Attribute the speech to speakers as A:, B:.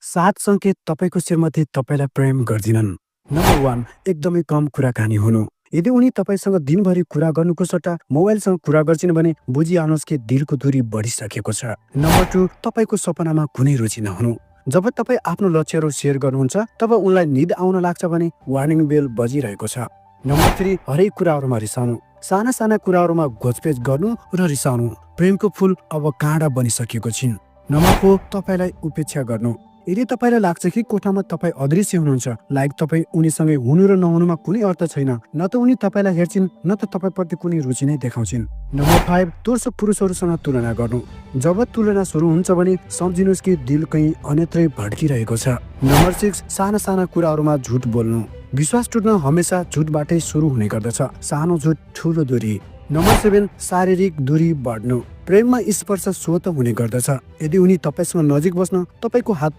A: सात सङ्केत तपाईँको श्रीमती तपाईँलाई प्रेम गर्दिनन्। नम्बर 1, एकदमै कम कुराकानी हुनु। यदि उनी तपाईँसँग दिनभरि कुरा गर्नुको सट्टा मोबाइलसँग कुरा गर्छिन् भने बुझिआउनुहोस् कि दिलको दूरी बढिसकेको छ। नम्बर 2, तपाईँको सपनामा कुनै रुचि नहुनु। जब तपाईँ आफ्नो लक्ष्यहरू सेयर गर्नुहुन्छ तब उनलाई निद आउन लाग्छ भने वार्निङ बेल बजिरहेको छ। नम्बर 3, हरेक कुराहरूमा रिसाउनु। साना साना कुराहरूमा घोचपेच गर्नु र रिसाउनु। प्रेमको फुल अब काँडा बनिसकेको छिन्। नम्बर 4, तपाईँलाई उपेक्षा गर्नु। यदि तपाईँलाई लाग्छ कि कोठामा तपाईँ अदृश्य हुनुहुन्छ, लाइक तपाईँ उनीसँगै हुनु र नहुनुमा कुनै अर्थ छैन, न त उनी तपाईँलाई हेर्छिन् न त तपाईँप्रति कुनै रुचि नै देखाउँछिन्। नम्बर 5, दोस्रो पुरुषहरूसँग तुलना गर्नु। जब तुलना सुरु हुन्छ भने सम्झिनुहोस् कि दिल कहीँ अन्यत्रै भड्किरहेको छ। नम्बर 6, साना साना कुराहरूमा झुट बोल्नु। विश्वास टुट्न हमेसा झुटबाटै सुरु हुने गर्दछ। सानो झुट ठुलो दूरी। नम्बर 7, शारीरिक दूरी बढ्नु। प्रेममा स्पर्श स्वतः हुने गर्दछ। यदि उनी तपाईँसँग नजिक बस्न तपाईँको हात